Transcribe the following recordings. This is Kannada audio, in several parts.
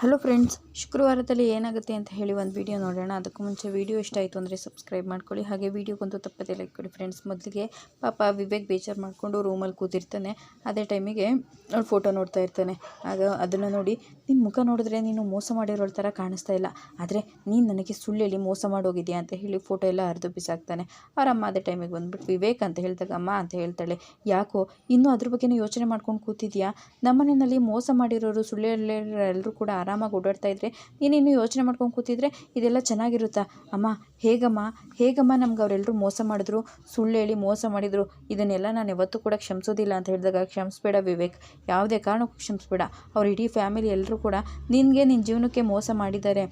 ಹಲೋ ಫ್ರೆಂಡ್ಸ್, ಶುಕ್ರವಾರದಲ್ಲಿ ಏನಾಗುತ್ತೆ ಅಂತ ಹೇಳಿ ಒಂದು ವಿಡಿಯೋ ನೋಡೋಣ. ಅದಕ್ಕೂ ಮುಂಚೆ ವಿಡಿಯೋ ಇಷ್ಟ ಆಯಿತು ಅಂದರೆ ಸಬ್ಸ್ಕ್ರೈಬ್ ಮಾಡ್ಕೊಳ್ಳಿ, ಹಾಗೆ ವಿಡಿಯೋಗೊಂದು ತಪ್ಪದೆ ಲೈಕ್ ಕೊಡಿ ಫ್ರೆಂಡ್ಸ್. ಮೊದಲಿಗೆ ಪಾಪ ವಿವೇಕ್ ಬೇಜಾರು ಮಾಡಿಕೊಂಡು ರೂಮಲ್ಲಿ ಕೂತಿರ್ತಾನೆ. ಅದೇ ಟೈಮಿಗೆ ಅವ್ಳು ಫೋಟೋ ನೋಡ್ತಾ ಇರ್ತಾನೆ. ಆಗ ಅದನ್ನು ನೋಡಿ, ನಿನ್ನ ಮುಖ ನೋಡಿದ್ರೆ ನೀನು ಮೋಸ ಮಾಡಿರೋ ಥರ ಕಾಣಿಸ್ತಾ ಇಲ್ಲ, ಆದರೆ ನೀನು ನನಗೆ ಸುಳ್ಳು ಹೇಳಿ ಮೋಸ ಮಾಡೋಗಿದೆಯಾ ಅಂತ ಹೇಳಿ ಫೋಟೋ ಎಲ್ಲ ಹರಿದು ಬಿಸಾಕ್ತಾನೆ. ಅವ್ರ ಅಮ್ಮ ಅದೇ ಟೈಮಿಗೆ ಬಂದುಬಿಟ್ಟು ವಿವೇಕ್ ಅಂತ ಹೇಳಿದಾಗ ಅಮ್ಮ ಅಂತ ಹೇಳ್ತಾಳೆ, ಯಾಕೋ ಇನ್ನೂ ಅದ್ರ ಬಗ್ಗೆನೇ ಯೋಚನೆ ಮಾಡ್ಕೊಂಡು ಕೂತಿದ್ಯಾ? ನಮ್ಮನೆಯಲ್ಲಿ ಮೋಸ ಮಾಡಿರೋರು ಸುಳ್ಳು ಎಲ್ಲರೂ ಕೂಡ ಆರಾಮಾಗಿ ಓಡಾಡ್ತಾ ಇದ್ರೆ ನೀನಿನ್ನು ಯೋಚನೆ ಮಾಡ್ಕೊಂಡು ಕೂತಿದ್ರೆ ಇದೆಲ್ಲ ಚೆನ್ನಾಗಿರುತ್ತಾ? ಅಮ್ಮ ಹೇಗಮ್ಮ ನಮ್ಗೆ ಅವರೆಲ್ಲರೂ ಮೋಸ ಮಾಡಿದ್ರು, ಸುಳ್ಳು ಹೇಳಿ ಮೋಸ ಮಾಡಿದರು, ಇದನ್ನೆಲ್ಲ ನಾನು ಯಾವತ್ತೂ ಕೂಡ ಕ್ಷಮಿಸೋದಿಲ್ಲ ಅಂತ ಹೇಳಿದಾಗ, ಕ್ಷಮಿಸ್ಬೇಡ ವಿವೇಕ್, ಯಾವುದೇ ಕಾರಣಕ್ಕೂ ಕ್ಷಮಿಸ್ಬೇಡ. ಅವ್ರ ಇಡೀ ಫ್ಯಾಮಿಲಿ ಎಲ್ಲರೂ ಕೂಡ ನಿನ್ನ ಜೀವನಕ್ಕೆ ಮೋಸ ಮಾಡಿದ್ದಾರೆ.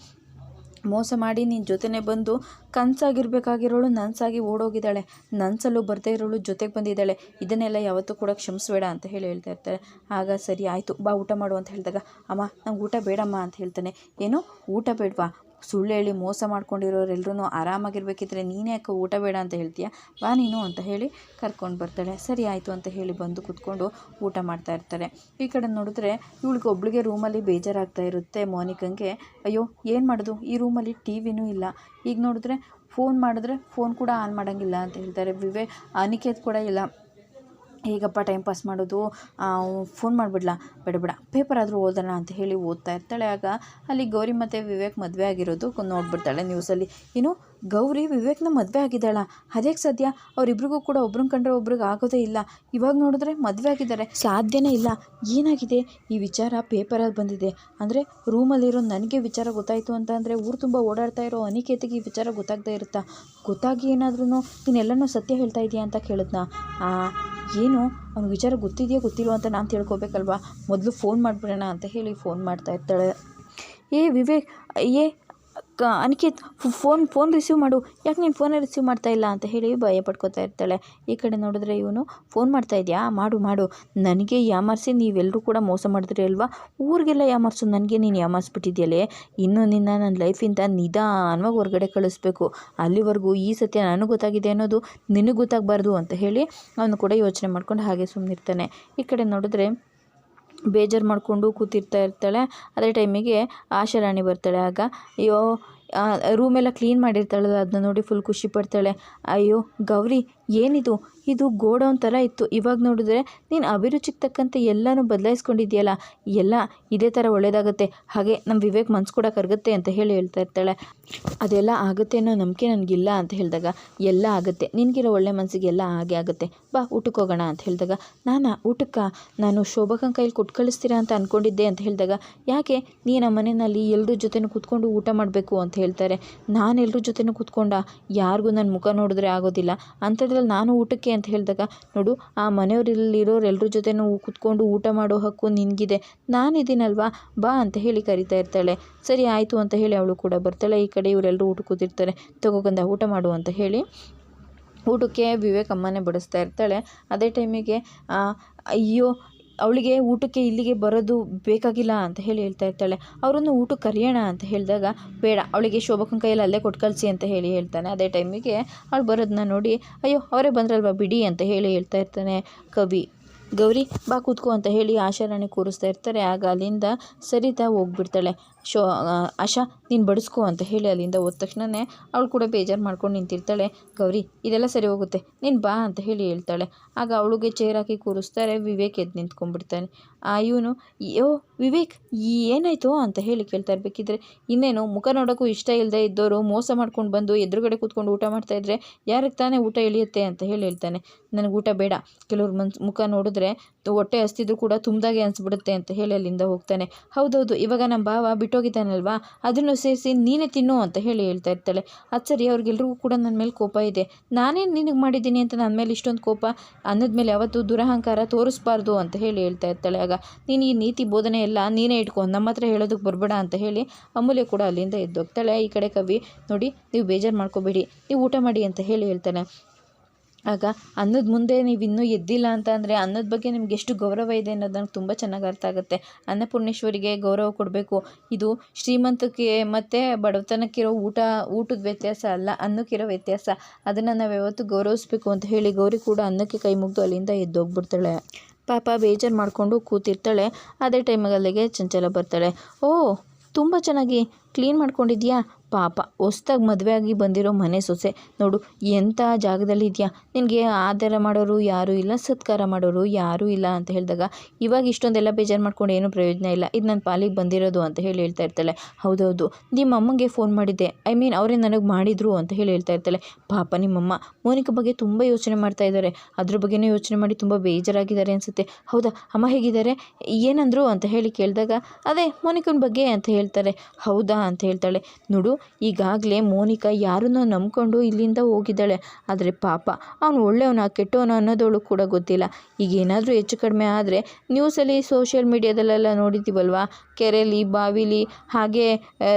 ಮೋಸ ಮಾಡಿ ನಿನ್ನ ಜೊತೆನೇ ಬಂದು ಕನಸಾಗಿರ್ಬೇಕಾಗಿರೋಳು ನನ್ಸಾಗಿ ಓಡೋಗಿದ್ದಾಳೆ, ನನ್ಸಲ್ಲೂ ಬರದೇ ಇರೋಳು ಜೊತೆಗೆ ಬಂದಿದ್ದಾಳೆ, ಇದನ್ನೆಲ್ಲ ಯಾವತ್ತೂ ಕೂಡ ಕ್ಷಮಿಸ್ಬೇಡ ಅಂತ ಹೇಳ್ತಾ ಇರ್ತಾರೆ. ಆಗ ಸರಿ ಆಯಿತು ಬಾ ಊಟ ಮಾಡು ಅಂತ ಹೇಳಿದಾಗ, ಅಮ್ಮ ನಂಗೆ ಊಟ ಬೇಡಮ್ಮ ಅಂತ ಹೇಳ್ತಾನೆ. ಏನು ಊಟ ಬೇಡವಾ? ಸುಳ್ಳು ಹೇಳಿ ಮೋಸ ಮಾಡ್ಕೊಂಡಿರೋರೆಲ್ಲರೂ ಆರಾಮಾಗಿರ್ಬೇಕಿದ್ರೆ ನೀನೇ ಯಾಕೆ ಊಟ ಬೇಡ ಅಂತ ಹೇಳ್ತೀಯ? ಬಾ ನೀನು ಅಂತ ಹೇಳಿ ಕರ್ಕೊಂಡು ಬರ್ತಾಳೆ. ಸರಿ ಆಯಿತು ಅಂತ ಹೇಳಿ ಬಂದು ಕೂತ್ಕೊಂಡು ಊಟ ಮಾಡ್ತಾ ಇರ್ತಾರೆ. ಈ ಕಡೆ ನೋಡಿದ್ರೆ ಇವಳಿಗೆ ಒಬ್ಳಿಗೆ ರೂಮಲ್ಲಿ ಬೇಜಾರಾಗ್ತಾ ಇರುತ್ತೆ ಮೋನಿಕಂಗೆ. ಅಯ್ಯೋ ಏನು ಮಾಡೋದು, ಈ ರೂಮಲ್ಲಿ ಟಿ ವಿನೂ ಇಲ್ಲ. ಈಗ ನೋಡಿದ್ರೆ ಫೋನ್ ಮಾಡಿದ್ರೆ ಫೋನ್ ಕೂಡ ಆನ್ ಮಾಡೋಂಗಿಲ್ಲ ಅಂತ ಹೇಳ್ತಾರೆ. ಅನಿಕೇತ್ ಕೂಡ ಇಲ್ಲ. ಹೇಗಪ್ಪ ಟೈಮ್ ಪಾಸ್ ಮಾಡೋದು, ಫೋನ್ ಮಾಡಿಬಿಡ್ಲಾ? ಬೇಡ ಪೇಪರ್ ಆದರೂ ಓದೋಣ ಅಂತ ಹೇಳಿ ಓದ್ತಾ ಇರ್ತಾಳೆ. ಆಗ ಅಲ್ಲಿ ಗೌರಿ ಮತ್ತು ವಿವೇಕ್ ಮದುವೆ ಆಗಿರೋದು ನೋಡ್ಬಿಡ್ತಾಳೆ ನ್ಯೂಸಲ್ಲಿ. ಏನು ಗೌರಿ ವಿವೇಕ್ನ ಮದುವೆ ಆಗಿದ್ದಾಳ? ಅದೇಗೆ ಸಾಧ್ಯ? ಅವರಿಬ್ರಿಗೂ ಕೂಡ ಒಬ್ರನ್ನ ಕಂಡ್ರೆ ಒಬ್ರಿಗೆ ಆಗೋದೇ ಇಲ್ಲ, ಇವಾಗ ನೋಡಿದ್ರೆ ಮದುವೆ ಆಗಿದ್ದಾರೆ, ಸಾಧ್ಯನೇ ಇಲ್ಲ. ಏನಾಗಿದೆ? ಈ ವಿಚಾರ ಪೇಪರಲ್ಲಿ ಬಂದಿದೆ ಅಂದರೆ ರೂಮಲ್ಲಿರೋ ನನಗೆ ವಿಚಾರ ಗೊತ್ತಾಯಿತು ಅಂತ ಅಂದರೆ ಊರು ತುಂಬ ಓಡಾಡ್ತಾ ಇರೋ ಅನಿಕೇತಿಗೆ ಈ ವಿಚಾರ ಗೊತ್ತಾಗದೇ ಇರುತ್ತಾ? ಗೊತ್ತಾಗಿ ಏನಾದ್ರೂ ನೀನೆಲ್ಲನೂ ಸತ್ಯ ಹೇಳ್ತಾ ಇದೆಯಾ ಅಂತ ಕೇಳಿದ್ನಾ? ಏನು ಅವ್ನಿಗೆ ವಿಚಾರ ಗೊತ್ತಿದೆಯೋ ಗೊತ್ತಿಲ್ವೋ ಅಂತ ನಾನು ತಿಳ್ಕೊಬೇಕಲ್ವಾ? ಮೊದಲು ಫೋನ್ ಮಾಡಿಬಿಡೋಣ ಅಂತ ಹೇಳಿ ಫೋನ್ ಮಾಡ್ತಾ ಇರ್ತಾಳೆ. ವಿವೇಕ್, ಅನಿಕೇತ್ ಫೋನ್ ರಿಸೀವ್ ಮಾಡು, ಯಾಕೆ ನೀನು ಫೋನೇ ರಿಸೀವ್ ಮಾಡ್ತಾ ಇಲ್ಲ ಅಂತ ಹೇಳಿ ಭಯ ಪಡ್ಕೋತಾ ಇರ್ತಾಳೆ. ಈ ಕಡೆ ನೋಡಿದ್ರೆ ಇವನು, ಫೋನ್ ಮಾಡ್ತಾ ಇದೆಯಾ, ಮಾಡು, ನನಗೆ ಯಾಮಾರಿಸಿ ನೀವೆಲ್ಲರೂ ಕೂಡ ಮೋಸ ಮಾಡಿದ್ರಿ ಅಲ್ವಾ? ಊರಿಗೆಲ್ಲ ಯಾಮಾರಿಸು, ನನಗೆ ನೀನು ಯಾಮಾರಿಸ್ಬಿಟ್ಟಿದ್ಯಲ್ಲೇ, ಇನ್ನು ನಿನ್ನ ನನ್ನ ಲೈಫಿಂದ ನಿಧಾನವಾಗಿ ಹೊರಗಡೆ ಕಳಿಸ್ಬೇಕು, ಅಲ್ಲಿವರೆಗೂ ಈ ಸತ್ಯ ನನಗೆ ಗೊತ್ತಾಗಿದೆ ಅನ್ನೋದು ನಿನಗೆ ಗೊತ್ತಾಗಬಾರ್ದು ಅಂತ ಹೇಳಿ ಅವನು ಕೂಡ ಯೋಚನೆ ಮಾಡ್ಕೊಂಡು ಹಾಗೆ ಸುಮ್ಮನಿರ್ತಾನೆ. ಈ ಕಡೆ ನೋಡಿದ್ರೆ ಬೇಜಾರು ಮಾಡಿಕೊಂಡು ಕೂತಿರ್ತಾ ಇರ್ತಾಳೆ. ಅದೇ ಟೈಮಿಗೆ ಆಶಾರಾಣಿ ಬರ್ತಾಳೆ. ಆಗ ಅಯ್ಯೋ ರೂಮೆಲ್ಲ ಕ್ಲೀನ್ ಮಾಡಿರ್ತಾಳಲ್ಲ, ಅದನ್ನ ನೋಡಿ ಫುಲ್ ಖುಷಿ ಪಡ್ತಾಳೆ. ಅಯ್ಯೋ ಗೌರಿ, ಏನಿದು? ಇದು ಗೋಡೌನ್ ಥರ ಇತ್ತು, ಇವಾಗ ನೋಡಿದ್ರೆ ನೀನು ಅಭಿರುಚಿಗೆ ತಕ್ಕಂತೆ ಎಲ್ಲನೂ ಬದಲಾಯಿಸ್ಕೊಂಡಿದ್ಯಲ್ಲ, ಎಲ್ಲ ಇದೇ ಥರ ಒಳ್ಳೇದಾಗುತ್ತೆ, ಹಾಗೆ ನಮ್ಮ ವಿವೇಕ್ ಮನ್ಸು ಕೂಡ ಕರಗುತ್ತೆ ಅಂತ ಹೇಳ್ತಾ ಇರ್ತಾಳೆ. ಅದೆಲ್ಲ ಆಗುತ್ತೆ ಅನ್ನೋ ನಂಬಿಕೆ ನನಗಿಲ್ಲ ಅಂತ ಹೇಳಿದಾಗ, ಎಲ್ಲ ಆಗುತ್ತೆ, ನಿನಗಿರೋ ಒಳ್ಳೆ ಮನಸ್ಸಿಗೆ ಎಲ್ಲ ಹಾಗೆ ಆಗುತ್ತೆ, ಬಾ ಊಟಕ್ಕೆ ಹೋಗೋಣ ಅಂತ ಹೇಳಿದಾಗ, ಊಟಕ್ಕೆ ನಾನು ಶೋಭಕನ ಕೈಲಿ ಕೊಟ್ಟು ಕಳಿಸ್ತೀರಾ ಅಂತ ಅಂದ್ಕೊಂಡಿದ್ದೆ ಅಂತ ಹೇಳಿದಾಗ, ಯಾಕೆ ನೀನು ನಮ್ಮ ಮನೆಯಲ್ಲಿ ಎಲ್ಲರ ಜೊತೆನೂ ಕೂತ್ಕೊಂಡು ಊಟ ಮಾಡಬೇಕು ಅಂತ ಹೇಳ್ತಾರೆ. ನಾನು ಎಲ್ಲರ ಜೊತೆನೂ ಕೂತ್ಕೊಂಡ, ಯಾರಿಗೂ ನನ್ನ ಮುಖ ನೋಡಿದ್ರೆ ಆಗೋದಿಲ್ಲ ಅಂಥದ್ರಲ್ಲಿ ನಾನು ಊಟಕ್ಕೆ ಅಂತ ಹೇಳಿದಾಗ, ನೋಡು ಆ ಮನೆಯವರಲ್ಲಿರೋರು ಎಲ್ಲರ ಜೊತೆನೂ ಕೂತ್ಕೊಂಡು ಊಟ ಮಾಡೋ ಹಕ್ಕು ನಿನಗಿದೆ, ನಾನಿದ್ದೀನಲ್ವಾ, ಬಾ ಅಂತ ಹೇಳಿ ಕರಿತಾ ಇರ್ತಾಳೆ. ಸರಿ ಆಯಿತು ಅಂತ ಹೇಳಿ ಅವಳು ಕೂಡ ಬರ್ತಾಳೆ. ಈ ಕಡೆ ಇವರೆಲ್ಲರೂ ಊಟ ಕೂತಿರ್ತಾರೆ. ತಗೋಗಂದ ಊಟ ಮಾಡು ಅಂತ ಹೇಳಿ ಊಟಕ್ಕೆ ವಿವೇಕ್ ಅಮ್ಮನೇ ಬಡಿಸ್ತಾ ಇರ್ತಾಳೆ. ಅದೇ ಟೈಮಿಗೆ ಅಯ್ಯೋ ಅವಳಿಗೆ ಊಟಕ್ಕೆ ಇಲ್ಲಿಗೆ ಬರೋದು ಬೇಕಾಗಿಲ್ಲ ಅಂತ ಹೇಳ್ತಾ ಇರ್ತಾಳೆ. ಅವರನ್ನು ಊಟಕ್ಕೆ ಕರೆಯೋಣ ಅಂತ ಹೇಳಿದಾಗ, ಬೇಡ, ಅವಳಿಗೆ ಶೋಭಕನ ಕೈಯಲ್ಲಿ ಅಲ್ಲೇ ಕೊಟ್ಟು ಕಳಿಸಿ ಅಂತ ಹೇಳ್ತಾನೆ. ಅದೇ ಟೈಮಿಗೆ ಅವಳು ಬರೋದನ್ನ ನೋಡಿ, ಅಯ್ಯೋ ಅವರೇ ಬಂದ್ರಲ್ವಾ ಬಿಡಿ ಅಂತ ಹೇಳ್ತಾ ಇರ್ತಾನೆ ಕವಿ. ಗೌರಿ ಬಾ ಕೂತ್ಕೋ ಅಂತ ಹೇಳಿ ಆಶಾರಾಣಿ ಕೂರಿಸ್ತಾ ಇರ್ತಾರೆ. ಆಗ ಅಲ್ಲಿಂದ ಸರಿತಾ ಹೋಗ್ಬಿಡ್ತಾಳೆ. ಆಶಾ ನೀನು ಬಡಿಸ್ಕೋ ಅಂತ ಹೇಳಿ ಅಲ್ಲಿಂದ ಹೋದ ತಕ್ಷಣವೇ ಅವಳು ಕೂಡ ಬೇಜಾರು ಮಾಡ್ಕೊಂಡು ನಿಂತಿರ್ತಾಳೆ. ಗೌರಿ ಇದೆಲ್ಲ ಸರಿ ಹೋಗುತ್ತೆ, ನೀನು ಬಾ ಅಂತ ಹೇಳ್ತಾಳೆ. ಆಗ ಅವಳಿಗೆ ಚೇರ್ ಹಾಕಿ ಕೂರಿಸ್ತಾರೆ. ವಿವೇಕ್ ಎದ್ದು ನಿಂತ್ಕೊಂಡ್ಬಿಡ್ತಾನೆ. ಇವನು, ವಿವೇಕ್ ಏನಾಯಿತು ಅಂತ ಕೇಳ್ತಾ ಇರಬೇಕಿದ್ರೆ, ಇನ್ನೇನು ಮುಖ ನೋಡೋಕ್ಕೂ ಇಷ್ಟ ಇಲ್ಲದೆ ಇದ್ದವರು ಮೋಸ ಮಾಡ್ಕೊಂಡು ಬಂದು ಎದುರುಗಡೆ ಕೂತ್ಕೊಂಡು ಊಟ ಮಾಡ್ತಾಯಿದ್ರೆ ಯಾರಿಗೆ ತಾನೇ ಊಟ ಇಳಿಯುತ್ತೆ ಅಂತ ಹೇಳ್ತಾನೆ. ನನಗೆ ಊಟ ಬೇಡ, ಕೆಲವ್ರ ಮುಖ ನೋಡಿದ್ರೆ ಹೊಟ್ಟೆ ಹಸ್ತಿದ್ರು ಕೂಡ ತುಂಬ್ದಾಗೆ ಅನಿಸ್ಬಿಡುತ್ತೆ ಅಂತ ಹೇಳಿ ಅಲ್ಲಿಂದ ಹೋಗ್ತಾನೆ. ಹೌದೌದು, ಇವಾಗ ನಮ್ಮ ಭಾವ ಬಿಟ್ಟೋಗಿದ್ದಾನಲ್ವಾ, ಅದನ್ನು ಸೇರಿಸಿ ನೀನೇ ತಿನ್ನು ಅಂತ ಹೇಳ್ತಾ ಇರ್ತಾಳೆ. ಅದು ಸರಿ, ಅವ್ರಿಗೆಲ್ರಿಗೂ ಕೂಡ ನನ್ನ ಮೇಲೆ ಕೋಪ ಇದೆ, ನಾನೇನು ನಿನಗೆ ಮಾಡಿದ್ದೀನಿ ಅಂತ ನನ್ನ ಮೇಲೆ ಇಷ್ಟೊಂದು ಕೋಪ? ಅನ್ನದ ಮೇಲೆ ಯಾವತ್ತೂ ದುರಹಂಕಾರ ತೋರಿಸ್ಬಾರ್ದು ಅಂತ ಹೇಳ್ತಾ ಇರ್ತಾಳೆ. ಆಗ ನೀನು ಈ ನೀತಿ ಬೋಧನೆ ಎಲ್ಲ ನೀನೇ ಇಟ್ಕೊ, ನಮ್ಮ ಹತ್ರ ಹೇಳೋದಕ್ಕೆ ಬರಬೇಡ ಅಂತ ಹೇಳಿ ಅಮೂಲ್ಯ ಕೂಡ ಅಲ್ಲಿಂದ ಎದ್ದೋಗ್ತಾಳೆ. ಈ ಕಡೆ ಕವಿ, ನೋಡಿ ನೀವು ಬೇಜಾರು ಮಾಡ್ಕೋಬೇಡಿ, ನೀವು ಊಟ ಮಾಡಿ ಅಂತ ಹೇಳ್ತಾನೆ. ಆಗ ಅನ್ನದ ಮುಂದೆ ನೀವು ಇನ್ನೂ ಎದ್ದಿಲ್ಲ ಅಂತ ಅಂದರೆ ಅನ್ನದ ಬಗ್ಗೆ ನಿಮ್ಗೆ ಎಷ್ಟು ಗೌರವ ಇದೆ ಅನ್ನೋದು ನನಗೆ ತುಂಬ ಚೆನ್ನಾಗಿ ಅರ್ಥ ಆಗುತ್ತೆ. ಅನ್ನಪೂರ್ಣೇಶ್ವರಿಗೆ ಗೌರವ ಕೊಡಬೇಕು. ಇದು ಶ್ರೀಮಂತಕ್ಕೆ ಮತ್ತು ಬಡತನಕ್ಕಿರೋ ಊಟದ ವ್ಯತ್ಯಾಸ ಅಲ್ಲ, ಅನ್ನಕ್ಕಿರೋ ವ್ಯತ್ಯಾಸ, ಅದನ್ನು ನಾವು ಯಾವತ್ತೂ ಗೌರವಿಸ್ಬೇಕು ಅಂತ ಹೇಳಿ ಗೌರಿ ಕೂಡ ಅನ್ನಕ್ಕೆ ಕೈ ಮುಗಿದು ಅಲ್ಲಿಂದ ಎದ್ದೋಗ್ಬಿಡ್ತಾಳೆ. ಪಾಪ ಬೇಜಾರು ಮಾಡಿಕೊಂಡು ಕೂತಿರ್ತಾಳೆ. ಅದೇ ಟೈಮಿಗೆ ಅಲ್ಲಿಗೆ ಚಂಚಲ ಬರ್ತಾಳೆ. ಓ ತುಂಬ ಚೆನ್ನಾಗಿ ಕ್ಲೀನ್ ಮಾಡ್ಕೊಂಡಿದ್ಯಾ, ಪಾಪ ಹೊಸ್ದಾಗಿ ಮದುವೆ ಆಗಿ ಬಂದಿರೋ ಮನೆ ಸೊಸೆ ನೋಡು ಎಂಥ ಜಾಗದಲ್ಲಿ ಇದೆಯಾ, ನಿನಗೆ ಆದರ ಮಾಡೋರು ಯಾರೂ ಇಲ್ಲ, ಸತ್ಕಾರ ಮಾಡೋರು ಯಾರೂ ಇಲ್ಲ ಅಂತ ಹೇಳಿದಾಗ ಇವಾಗ ಇಷ್ಟೊಂದೆಲ್ಲ ಬೇಜಾರು ಮಾಡ್ಕೊಂಡು ಏನೂ ಪ್ರಯೋಜನ ಇಲ್ಲ, ಇದು ನನ್ನ ಪಾಲಿಗೆ ಬಂದಿರೋದು ಅಂತ ಹೇಳಿ ಹೇಳ್ತಾ ಇರ್ತಾಳೆ. ಹೌದೌದು, ನಿಮ್ಮ ಅಮ್ಮಂಗೆ ಫೋನ್ ಮಾಡಿದ್ದೆ, ಐ ಮೀನ್ ಅವರೇ ನನಗೆ ಮಾಡಿದ್ರು ಅಂತ ಹೇಳಿ ಹೇಳ್ತಾ ಇರ್ತಾಳೆ. ಪಾಪ ನಿಮ್ಮಮ್ಮ ಮೋನಿಕಾ ಬಗ್ಗೆ ತುಂಬ ಯೋಚನೆ ಮಾಡ್ತಾ ಇದ್ದಾರೆ, ಅದ್ರ ಬಗ್ಗೆನೇ ಯೋಚನೆ ಮಾಡಿ ತುಂಬ ಬೇಜಾರಾಗಿದ್ದಾರೆ ಅನಿಸುತ್ತೆ. ಹೌದಾ ಅಮ್ಮ ಹೇಗಿದ್ದಾರೆ, ಏನಂದ್ರು ಅಂತ ಹೇಳಿ ಕೇಳಿದಾಗ ಅದೇ ಮೋನಿಕನ ಬಗ್ಗೆ ಅಂತ ಹೇಳ್ತಾರೆ. ಹೌದಾ ಅಂತ ಹೇಳ್ತಾಳೆ. ನೋಡು ಈಗಾಗಲೇ ಮೋನಿಕಾ ಯಾರನ್ನೋ ನಂಬ್ಕೊಂಡು ಇಲ್ಲಿಂದ ಹೋಗಿದ್ದಾಳೆ, ಆದರೆ ಪಾಪ ಅವನು ಒಳ್ಳೆಯವನ ಕೆಟ್ಟವನ ಅನ್ನೋದವಳು ಕೂಡ ಗೊತ್ತಿಲ್ಲ. ಈಗ ಏನಾದರೂ ಹೆಚ್ಚು ಕಡಿಮೆ ಆದರೆ ನ್ಯೂಸಲ್ಲಿ ಸೋಷಿಯಲ್ ಮೀಡಿಯಾದಲ್ಲೆಲ್ಲ ನೋಡಿದ್ದೀವಲ್ವಾ, ಕೆರೆಯಲ್ಲಿ ಬಾವಿಲಿ ಹಾಗೆ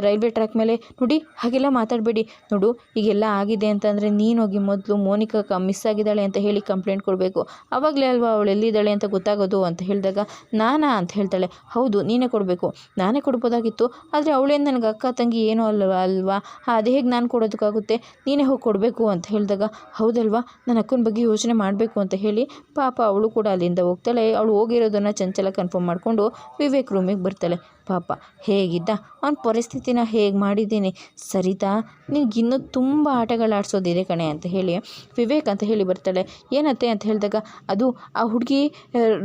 ರೈಲ್ವೆ ಟ್ರ್ಯಾಕ್ ಮೇಲೆ ನೋಡಿ ಹಾಗೆಲ್ಲ ಮಾತಾಡಬೇಡಿ. ನೋಡು ಈಗೆಲ್ಲ ಆಗಿದೆ ಅಂತಂದರೆ ನೀನೋಗಿ ಮೊದಲು ಮೋನಿಕಾ ಮಿಸ್ ಆಗಿದ್ದಾಳೆ ಅಂತ ಹೇಳಿ ಕಂಪ್ಲೇಂಟ್ ಕೊಡಬೇಕು, ಆವಾಗಲೇ ಅಲ್ವಾ ಅವಳು ಎಲ್ಲಿದ್ದಾಳೆ ಅಂತ ಗೊತ್ತಾಗೋದು ಅಂತ ಹೇಳಿದಾಗ ನಾನಾ ಅಂತ ಹೇಳ್ತಾಳೆ. ಹೌದು ನೀನೇ ಕೊಡಬೇಕು, ನಾನೇ ಕೊಡ್ಬೋದಾಗಿತ್ತು, ಆದರೆ ಅವಳೇನು ನನಗೆ ಅಕ್ಕ ತಂಗಿ ಏನೂ ಅಲ್ವಾ, ಅದು ಹೇಗೆ ನಾನು ಕೊಡೋದಕ್ಕಾಗುತ್ತೆ, ನೀನೇ ಹೋಗಿ ಕೊಡಬೇಕು ಅಂತ ಹೇಳಿದಾಗ ಹೌದಲ್ವಾ ನನ್ನ ಅಕ್ಕನ ಬಗ್ಗೆ ಯೋಚನೆ ಮಾಡಬೇಕು ಅಂತ ಹೇಳಿ ಪಾಪ ಅವಳು ಕೂಡ ಅಲ್ಲಿಂದ ಹೋಗ್ತಾಳೆ. ಅವಳು ಹೋಗಿರೋದನ್ನು ಚಂಚಲ ಕನ್ಫರ್ಮ್ ಮಾಡಿಕೊಂಡು ವಿವೇಕ್ ರೂಮಿಗೆ ಬರ್ತಾಳೆ. ಪಾಪ ಹೇಗಿದ್ದ ಅವನ ಪರಿಸ್ಥಿತಿನ ಹೇಗೆ ಮಾಡಿದ್ದೀನಿ ಸರಿತಾ, ನಿನಗಿನ್ನೂ ತುಂಬ ಆಟಗಳಾಡ್ಸೋದಿದೆ ಕಣೆ ಅಂತ ಹೇಳಿ ವಿವೇಕ್ ಅಂತ ಹೇಳಿ ಬರ್ತಾಳೆ. ಏನತ್ತೆ ಅಂತ ಹೇಳಿದಾಗ ಅದು ಆ ಹುಡುಗಿ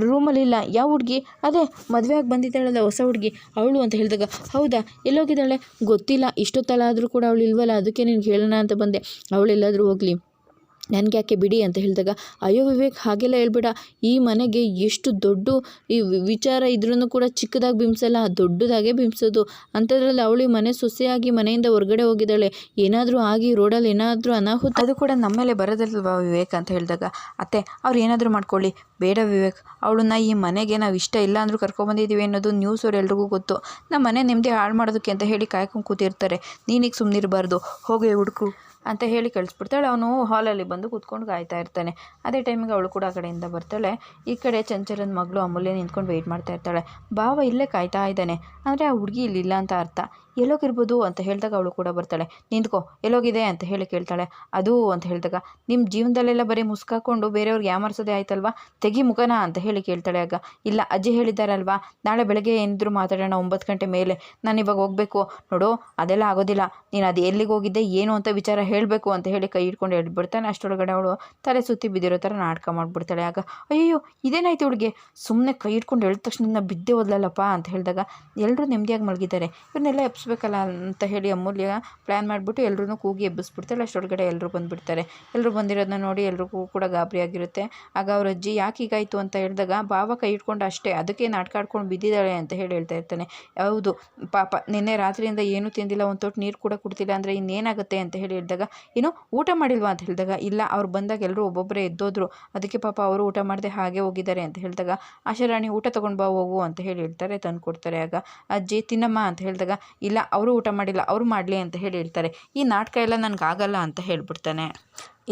ರೂಮಲ್ಲಿಲ್ಲ. ಯಾವ ಹುಡುಗಿ, ಅದೇ ಮದುವೆ ಆಗಿ ಬಂದಿದ್ದಾಳಲ್ಲ ಹೊಸ ಹುಡುಗಿ ಅವಳು ಅಂತ ಹೇಳಿದಾಗ ಹೌದಾ ಎಲ್ಲೋಗಿದ್ದಾಳೆ ಗೊತ್ತಿಲ್ಲ, ಇಷ್ಟೊತ್ತಲ್ಲಾದರೂ ಕೂಡ ಅವಳು ಇಲ್ವಲ್ಲ, ಅದಕ್ಕೆ ನಿನ್ಗೆ ಹೇಳೋಣ ಅಂತ ಬಂದೆ, ಅವಳೆಲ್ಲಾದರೂ ಹೋಗಲಿ ನನಗೆ ಯಾಕೆ ಬಿಡಿ ಅಂತ ಹೇಳಿದಾಗ ಅಯ್ಯೋ ವಿವೇಕ್ ಹಾಗೆಲ್ಲ ಹೇಳ್ಬೇಡ, ಈ ಮನೆಗೆ ಎಷ್ಟು ದೊಡ್ಡ ಈ ವಿಚಾರ ಇದ್ರೂ ಕೂಡ ಚಿಕ್ಕದಾಗಿ ಬಿಂಬಿಸಲ್ಲ, ದೊಡ್ಡದಾಗೆ ಬಿಂಬಿಸೋದು, ಅಂಥದ್ರಲ್ಲಿ ಅವಳು ಮನೆ ಸೊಸೆಯಾಗಿ ಮನೆಯಿಂದ ಹೊರಗಡೆ ಹೋಗಿದ್ದಾಳೆ, ಏನಾದರೂ ಆಗಿ ರೋಡಲ್ಲಿ ಏನಾದರೂ ಅನಾಹುತ ಅದು ಕೂಡ ನಮ್ಮ ಮೇಲೆ ಬರೋದಲ್ವಾ ವಿವೇಕ್ ಅಂತ ಹೇಳಿದಾಗ ಅತ್ತೆ ಅವ್ರು ಏನಾದರೂ ಮಾಡ್ಕೊಳ್ಳಿ, ಬೇಡ ವಿವೇಕ್, ಅವಳನ್ನ ಈ ಮನೆಗೆ ನಾವು ಇಷ್ಟ ಇಲ್ಲ ಅಂದರೂ ಕರ್ಕೊಬಂದಿದ್ದೀವಿ ಅನ್ನೋದು ನ್ಯೂಸ್ ಅವ್ರು ಎಲ್ರಿಗೂ ಗೊತ್ತು, ನಮ್ಮ ಮನೆ ನೆಮ್ಮದಿ ಹಾಳು ಮಾಡೋದಕ್ಕೆ ಅಂತ ಹೇಳಿ ಕಾಯ್ಕೊಂಡು ಕೂತಿರ್ತಾರೆ, ನೀನೀಗ ಸುಮ್ಮನಿರಬಾರ್ದು, ಹೋಗಿ ಹುಡುಕು ಅಂತ ಹೇಳಿ ಕಳಿಸ್ಬಿಡ್ತಾಳೆ. ಅವನು ಹಾಲಲ್ಲಿ ಬಂದು ಕೂತ್ಕೊಂಡು ಕಾಯ್ತಾ ಇರ್ತಾನೆ. ಅದೇ ಟೈಮಿಗೆ ಅವಳು ಕೂಡ ಆ ಕಡೆಯಿಂದ ಬರ್ತಾಳೆ. ಈ ಕಡೆ ಚಂಚಲನ ಮಗಳು ಅಮೂಲ್ಯ ನಿಂತ್ಕೊಂಡು ವೆಯ್ಟ್ ಮಾಡ್ತಾ ಇರ್ತಾಳೆ. ಭಾವ ಇಲ್ಲೇ ಕಾಯ್ತಾ ಇದ್ದಾನೆ, ಅಂದರೆ ಆ ಹುಡುಗಿ ಇಲ್ಲಿಲ್ಲ ಅಂತ ಅರ್ಥ, ಎಲ್ಲೋಗಿರ್ಬೋದು ಅಂತ ಹೇಳಿದಾಗ ಅವಳು ಕೂಡ ಬರ್ತಾಳೆ. ನಿಂತ್ಕೋ ಎಲ್ಲೋಗಿದೆ ಅಂತ ಹೇಳಿ ಕೇಳ್ತಾಳೆ. ಅದು ಅಂತ ಹೇಳಿದಾಗ ನಿಮ್ಮ ಜೀವನದಲ್ಲೆಲ್ಲ ಬರೀ ಮುಸ್ಕಾಕೊಂಡು ಬೇರೆಯವ್ರಿಗೆ ಯಾಮರ್ಸೋದೇ ಆಯ್ತಲ್ವಾ, ತೆಗಿ ಮುಖನ ಅಂತ ಹೇಳಿ ಕೇಳ್ತಾಳೆ. ಆಗ ಇಲ್ಲ ಅಜ್ಜಿ ಹೇಳಿದ್ದಾರಲ್ವಾ, ನಾಳೆ ಬೆಳಗ್ಗೆ ಏನಿದ್ರು ಮಾತಾಡೋಣ 9 ಗಂಟೆ ಮೇಲೆ, ನಾನು ಇವಾಗ ಹೋಗಬೇಕು, ನೋಡು ಅದೆಲ್ಲ ಆಗೋದಿಲ್ಲ, ನೀನು ಅದು ಎಲ್ಲಿಗೆ ಹೋಗಿದ್ದೆ ಏನು ಅಂತ ವಿಚಾರ ಹೇಳಬೇಕು ಅಂತ ಹೇಳಿ ಕೈ ಹಿಡ್ಕೊಂಡು ಹೇಳ್ಬಿಡ್ತಾನೆ. ಅಷ್ಟೊಳಗಡೆ ಅವಳು ತಲೆ ಸುತ್ತಿ ಬಿದ್ದಿರೋ ಥರ ನಾಟಕ ಮಾಡಿಬಿಡ್ತಾಳೆ. ಆಗ ಅಯ್ಯೋ ಇದೇನಾಯ್ತು ಇವಳಿಗೆ, ಸುಮ್ಮನೆ ಕೈ ಹಿಡ್ಕೊಂಡು ಹೇಳಿದ ತಕ್ಷಣ ಬಿದ್ದೆ ಹೋದ್ಲಲ್ಲಪ್ಪ ಅಂತ ಹೇಳಿದಾಗ ಎಲ್ಲರೂ ನೆಮ್ಮದಿಯಾಗಿ ಮಲಗಿದ್ದಾರೆ, ಇವನ್ನೆಲ್ಲ ಎಬ್ಬಿಸ್ಬೇಕಲ್ಲ ಅಂತ ಹೇಳಿ ಅಮೂಲ್ಯ ಪ್ಲ್ಯಾನ್ ಮಾಡಿಬಿಟ್ಟು ಎಲ್ಲರೂ ಕೂಗಿ ಎಬ್ಬಿಸ್ಬಿಡ್ತಾಳೆ. ಅಷ್ಟೊಳಗಡೆ ಎಲ್ಲರೂ ಬಂದುಬಿಡ್ತಾರೆ. ಎಲ್ಲರೂ ಬಂದಿರೋದನ್ನ ನೋಡಿ ಎಲ್ರಿಗೂ ಕೂಡ ಗಾಬರಿ ಆಗಿರುತ್ತೆ. ಆಗ ಅವ್ರ ಅಜ್ಜಿ ಯಾಕೆ ಹೀಗಾಯಿತು ಅಂತ ಹೇಳಿದಾಗ ಭಾವ ಕೈ ಇಟ್ಕೊಂಡು ಅಷ್ಟೇ, ಅದಕ್ಕೆ ನಾಟಕ ಆಡ್ಕೊಂಡು ಬಿದ್ದಿದ್ದಾಳೆ ಅಂತ ಹೇಳಿ ಹೇಳ್ತಾ ಇರ್ತಾನೆ. ಹೌದು ಪಾಪ ನಿನ್ನೆ ರಾತ್ರಿಯಿಂದ ಏನೂ ತಿಂದಿಲ್ಲ, ಒಂದು ತೊಟ್ಟು ನೀರು ಕೂಡ ಕುಡ್ತಿಲ್ಲ ಅಂದರೆ ಇನ್ನೇನಾಗುತ್ತೆ ಅಂತ ಹೇಳಿ ಹೇಳಿದಾಗ ಏನು ಊಟ ಮಾಡಿಲ್ವಾ ಅಂತ ಹೇಳಿದಾಗ ಇಲ್ಲ ಅವ್ರು ಬಂದಾಗ ಎಲ್ಲರೂ ಒಬ್ಬೊಬ್ಬರೇ ಎದ್ದೋದ್ರು, ಅದಕ್ಕೆ ಪಾಪ ಅವರು ಊಟ ಮಾಡದೆ ಹಾಗೆ ಹೋಗಿದ್ದಾರೆ ಅಂತ ಹೇಳಿದಾಗ ಆಶಾರಾಣಿ ಊಟ ತೊಗೊಂಡು ಬಾ ಹೋಗು ಅಂತ ಹೇಳಿ ಹೇಳ್ತಾರೆ, ತಂದು ಕೊಡ್ತಾರೆ. ಆಗ ಅಜ್ಜಿ ತಿನ್ನಮ್ಮ ಅಂತ ಹೇಳಿದಾಗ ಇಲ್ಲ ಅವರು ಊಟ ಮಾಡಿಲ್ಲ, ಅವರು ಮಾಡಲಿ ಅಂತ ಹೇಳಿ ಹೇಳ್ತಾರೆ. ಈ ನಾಟಕ ಎಲ್ಲ ನನಗಾಗಲ್ಲ ಅಂತ ಹೇಳ್ಬಿಡ್ತಾನೆ.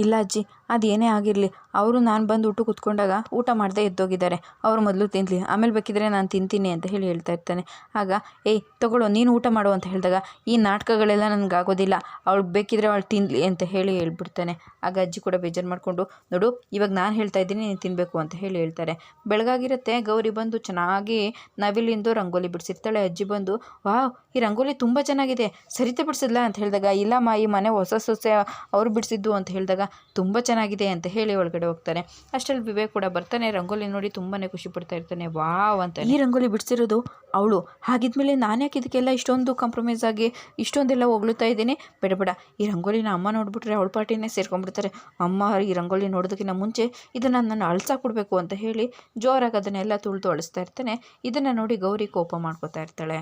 ಇಲ್ಲ ಅಜ್ಜಿ ಅದೇನೇ ಆಗಿರಲಿ, ಅವರು ನಾನು ಬಂದು ಊಟ ಕೂತ್ಕೊಂಡಾಗ ಊಟ ಮಾಡದೆ ಎದ್ದೋಗಿದ್ದಾರೆ, ಅವರು ಮೊದಲು ತಿನ್ನಲಿ, ಆಮೇಲೆ ಬೇಕಿದ್ರೆ ನಾನು ತಿಂತೀನಿ ಅಂತ ಹೇಳಿ ಹೇಳ್ತಾ ಇರ್ತಾನೆ. ಆಗ ಏಯ್ ತಗೊಳ್ಳೋ ನೀನು ಊಟ ಮಾಡು ಅಂತ ಹೇಳಿದಾಗ ಈ ನಾಟಕಗಳೆಲ್ಲ ನನಗಾಗೋದಿಲ್ಲ, ಅವಳು ಬೇಕಿದ್ರೆ ಅವಳು ತಿನ್ನಲಿ ಅಂತ ಹೇಳಿ ಹೇಳ್ಬಿಡ್ತಾನೆ. ಆಗ ಅಜ್ಜಿ ಕೂಡ ಬೇಜಾರು ಮಾಡಿಕೊಂಡು ನೋಡು ಇವಾಗ ನಾನು ಹೇಳ್ತಾ ಇದ್ದೀನಿ ನೀನು ತಿನ್ನಬೇಕು ಅಂತ ಹೇಳಿ ಹೇಳ್ತಾರೆ. ಬೆಳಗಾಗಿರುತ್ತೆ, ಗೌರಿ ಬಂದು ಚೆನ್ನಾಗಿ ನವಿಲಿಂದು ರಂಗೋಲಿ ಬಿಡಿಸಿರ್ತಾಳೆ. ಅಜ್ಜಿ ಬಂದು ವಾವ್ ಈ ರಂಗೋಲಿ ತುಂಬ ಚೆನ್ನಾಗಿದೆ, ಸರಿತೆ ಬಿಡಿಸಿದ್ಲ ಅಂತ ಹೇಳಿದಾಗ ಇಲ್ಲಮ್ಮ ಈ ಮನೆ ಹೊಸ ಸೊಸೆ ಅವರು ಬಿಡಿಸಿದ್ದು ಅಂತ ಹೇಳಿದಾಗ ತುಂಬ ಚೆನ್ನಾಗಿದೆ ಅಂತ ಹೇಳಿ ಒಳಗಡೆ ಹೋಗ್ತಾನೆ. ಅಷ್ಟರಲ್ಲಿ ವಿವೇಕ್ ಕೂಡ ಬರ್ತಾನೆ. ರಂಗೋಲಿ ನೋಡಿ ತುಂಬಾ ಖುಷಿ ಪಡ್ತಾ ಇರ್ತಾನೆ. ವಾವ್ ಅಂತ, ಈ ರಂಗೋಲಿ ಬಿಡಿಸಿರೋದು ಅವಳು, ಹಾಗಿದ್ಮೇಲೆ ನಾನು ಯಾಕೆ ಇದಕ್ಕೆಲ್ಲ ಇಷ್ಟೊಂದು ಕಾಂಪ್ರಮೈಸ್ ಆಗಿ ಇಷ್ಟೊಂದೆಲ್ಲ ಹೊಗಳುತ್ತಾ ಇದ್ದೀನಿ, ಬೇಡ ಈ ರಂಗೋಲಿನ ಅಮ್ಮ ನೋಡ್ಬಿಟ್ರೆ ಅವಳ ಪಾರ್ಟಿನೇ ಸೇರ್ಕೊಂಡ್ಬಿಡ್ತಾರೆ, ಅಮ್ಮ ಈ ರಂಗೋಲಿ ನೋಡೋದಕ್ಕಿಂತ ಮುಂಚೆ ಇದನ್ನು ನಾನು ಅಳಿಸಾಕ್ಬಿಡ್ಬೇಕು ಅಂತ ಹೇಳಿ ಜೋರಾಗಿ ಅದನ್ನೆಲ್ಲ ತುಳಿದು ಅಳಿಸ್ತಾ ಇರ್ತಾನೆ. ಇದನ್ನು ನೋಡಿ ಗೌರಿ ಕೋಪ ಮಾಡ್ಕೋತಾ ಇರ್ತಾಳೆ.